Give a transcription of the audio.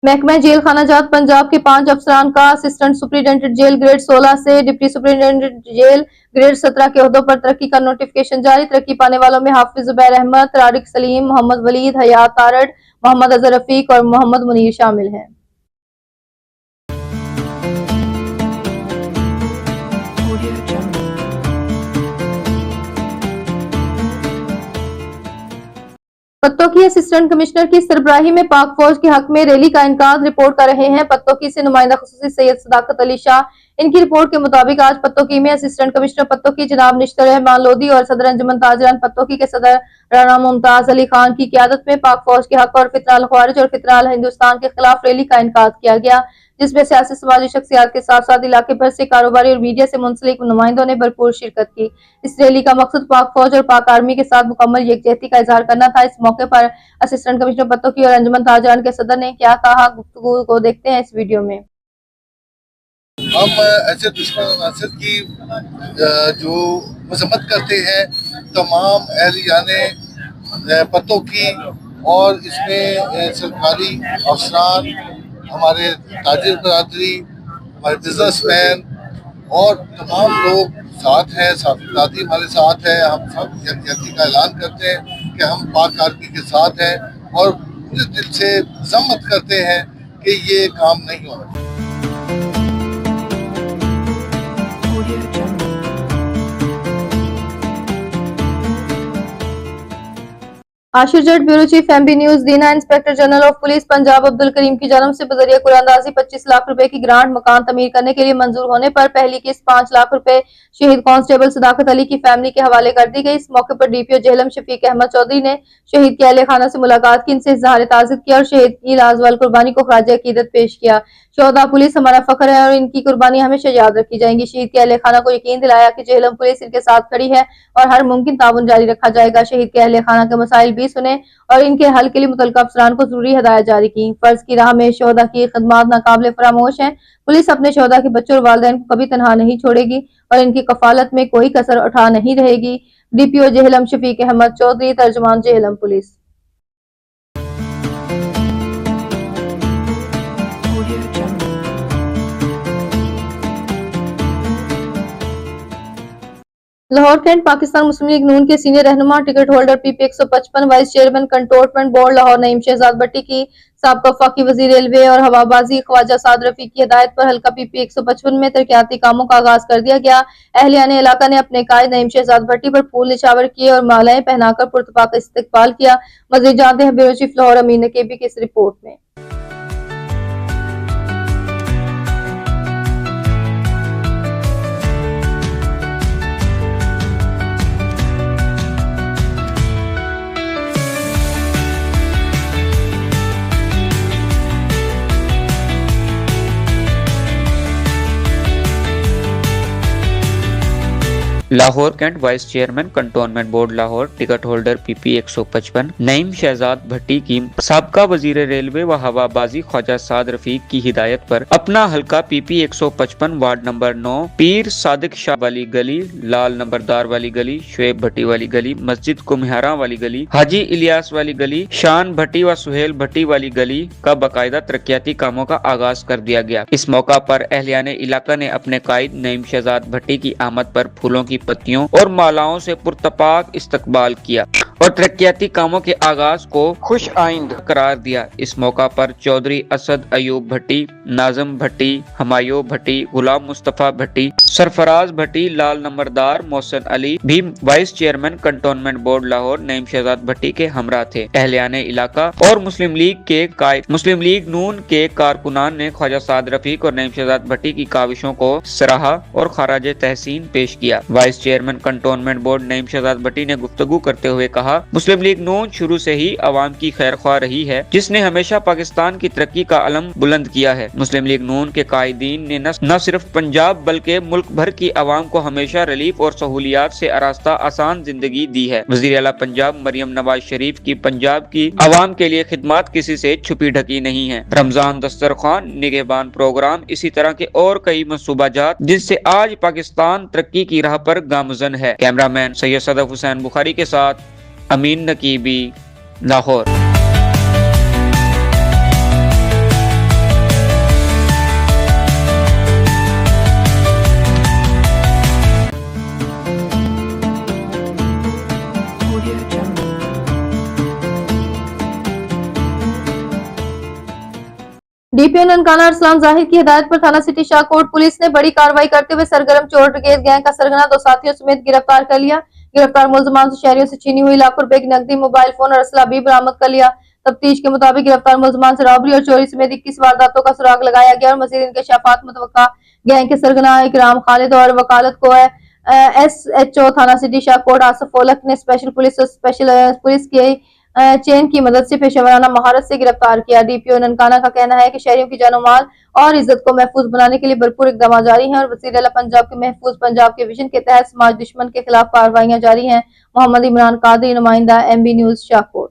महकमा जेल खाना जात पंजाब के 5 अफसरान का असिस्टेंट सुप्रिंटेंडेंट जेल ग्रेड 16 से डिप्टी सुप्रिंटेंडेंट जेल ग्रेड 17 के ओहदों पर तरक्की का नोटिफिकेशन जारी। तरक्की पाने वालों में हाफिज जुबैर अहमद, तारिक सलीम, मोहम्मद वलीद, हयात तारड़, मोहम्मद अजहर रफीक और मोहम्मद मुनीर शामिल हैं। पत्तों की असिस्टेंट कमिश्नर की सरबराही में पाक फौज के हक में रैली का इनकाद रिपोर्ट कर रहे हैं। पत्तों की से नुमाइंदा खुसूसी सैयद सदाकत अली शाह। इनकी रिपोर्ट के मुताबिक आज पत्तों में असिस्टेंट कमिश्नर पत्तों की जनाब निश्तर रहमान लोधी और सदर अंजुमन ताजरान पत्तों के सदर राणा मुमताज अली खान की क़यादत में पाक फौज के हक और फितराल ख्वारिज और फितराल हिंदुस्तान के खिलाफ रैली का इनकाद किया गया, जिसमें सियासी समाजी शख्सियात के साथ साथ इलाके भर से कारोबारी और मीडिया से मुंसलिक नुमाइंदों ने भरपूर शिरकत की। इस रैली का मकसद पाक फौज और पाक आर्मी के साथ मुकम्मल यकजहती का इजहार करना था। इस मौके पर असिस्टेंट कमिश्नर पत्तों की और अंजुमन ताजरान के सदर ने क्या कहा, गुफ्तगू को देखते हैं इस वीडियो में। हम ऐसे दुश्मन अनासर की जो मजम्मत करते हैं तमाम एहलियाने पत्तों की, और इसमें सरकारी अफसरान, हमारे ताजिर बरादरी, हमारे बिजनेसमैन और तमाम लोग साथ हैं, साथी हमारे साथ हैं। हम सब यकजहती का ऐलान करते हैं कि हम पाक आर्मी के साथ हैं और पूरे दिल से मजम्मत करते हैं कि ये काम नहीं होना। Ashir Jatt, bureau chief MB news Dina. Inspector general of police Punjab Abdul Karim की जानब से बजरिया कुरानंदाजी 25 लाख रुपए की ग्रांट मकान तमीर करने के लिए मंजूर होने पर पहली किस्त 5 लाख रुपए शहीद कांस्टेबल सदाकत अली की फैमिली के हवाले कर दी गई। इस मौके पर डीपीओ जेहलम शफीक अहमद चौधरी ने शहीद के अहले खाना से मुलाकात की, इनसे इजहार ताज़ियत किया और शहीद की लाजवाल कुर्बानी को खराज अकीदत पेश किया। शोहदा पुलिस हमारा फख्र है और इनकी कुर्बानी हमेशा याद रखी जाएंगी। शहीद के अहले खाना को यकीन दिलाया कि जेहलम पुलिस इनके साथ खड़ी है और हर मुमकिन ताउन जारी रखा जाएगा। शहीद के अहले खाना के मसाइल भी सुने और इनके हल के लिए मुतल्लिका अफसरान को जरूरी हदायत जारी की। फर्ज की राह में शोहदा की खिदमत नाकाबिले फरामोश है। पुलिस अपने शोहदा के बच्चों और वालिदैन को कभी तनहा नहीं छोड़ेगी और इनकी कफालत में कोई कसर उठा नहीं रहेगी। डीपीओ जेहलम शफीक अहमद चौधरी, तर्जुमान जेहलम पुलिस। लाहौर कैंट पाकिस्तान मुस्लिम लीग नून के सीनियर रहनुमा, ticket holder PP 155, vice chairman cantonment board Lahore Naeem Shahzad Bhatti की साबका वफाकी वजीर रेलवे और हवाबाजी ख्वाजा साद रफीक की हिदायत पर हल्का पीपी 155 में तरक्याती कामों का आगाज कर दिया गया। अहलियाने इलाका ने अपने कायद नईम शहजाद भट्टी पर फूल निशावर किए और मालाएं पहनाकर पुरतपाक इस्तकबाल किया। मज़ीद जानते हैं ब्यूरो चीफ लाहौर अमीन नकीबी की इस रिपोर्ट में। Lahore cantt vice chairman cantonment board Lahore, ticket holder PP 155, Naeem Shahzad Bhatti की साबका वजीर रेलवे व हवाबाजी ख्वाजा साद रफीक की हिदायत पर अपना हल्का पीपी 155 वार्ड नंबर 9, पीर सादिक शाह वाली गली, लाल नंबरदार वाली गली, शुएब भट्टी वाली गली, मस्जिद कुम्हारा वाली गली, हाजी इलियास वाली गली, शान भट्टी व सुहेल भट्टी वाली गली का बाकायदा तरक्याती कामों का आगाज कर दिया गया। इस मौका पर अहलियाने इलाका ने अपने कायद नईम शहजाद भट्टी की आमद पर फूलों की पत्तियों और मालाओं से पुरतपाक इस्तकबाल किया और तरक्याती कामों के आगाज को खुश आइंद करार दिया। इस मौका पर चौधरी असद अयूब भट्टी, नाजम भट्टी, हमायूं भट्टी, गुलाम मुस्तफा भट्टी, सरफराज भट्टी, लाल नंबरदार, मोहसिन अली भी vice chairman cantonment board Lahore Naeem Shahzad Bhatti के हमरा थे। अहलियाने इलाका और मुस्लिम लीग नून के कारकुनान ने ख्वाजा साद रफीक और नईम शहजाद भट्टी की काविशों को सराहा और खराज तहसीन पेश किया। Vice chairman cantonment board Naeem Shahzad Bhatti ने गुफ्तगू करते हुए कहा, मुस्लिम लीग नून शुरू से ही अवाम की खैर ख्वाह रही है, जिसने हमेशा पाकिस्तान की तरक्की का अलम बुलंद किया है। मुस्लिम लीग नून के कायदीन ने न सिर्फ पंजाब बल्कि मुल्क भर की अवाम को हमेशा रिलीफ और सहूलियात से आरास्ता आसान जिंदगी दी है। वज़ीर आला पंजाब मरियम नवाज शरीफ की पंजाब की अवाम के लिए खिदमत किसी से छुपी ढकी नहीं है। रमजान दस्तरखान, निगहबान प्रोग्राम, इसी तरह के और कई मंसूबाजात जिससे आज पाकिस्तान तरक्की की राह पर गामजन है। कैमरामैन सैयद सदफ हुसैन बुखारी के साथ अमीन नकीबी, लाहौर। डीपीओ ननकाना अरसलान जाहिर की हिदायत पर थाना सिटी शाहकोट पुलिस ने बड़ी कार्रवाई करते हुए सरगर्म चोर ब्रिगेड गैंग का सरगना 2 साथियों समेत गिरफ्तार कर लिया। गिरफ्तार मुलजमान से शहरियों से छीनी हुई लाखों रुपए की नकदी, मोबाइल फोन और असला भी बरामद कर लिया। तफ्तीश के मुताबिक गिरफ्तार मुलजमान से रॉबरी और चोरी समेत 21 वारदातों का सुराग लगाया गया और मजीद इनके शफात मुतवक्का गैंग के सरगना इकराम खालिद और वकालत को SHO थाना सिटी शाहकोट आसफ ओलक ने स्पेशल पुलिस की चेन की मदद से पेशेवराना महारत से गिरफ्तार किया। डीपीओ ननकाना का कहना है कि शहरियों की जानो माल और इज्जत को महफूज बनाने के लिए भरपूर इकदाम जारी हैं और वज़ीर आला पंजाब के महफूज पंजाब के विजन के तहत समाज दुश्मन के खिलाफ कार्रवाइयां जारी हैं। मोहम्मद इमरान कादरी, नुमाइंदा MB न्यूज शाहकोट।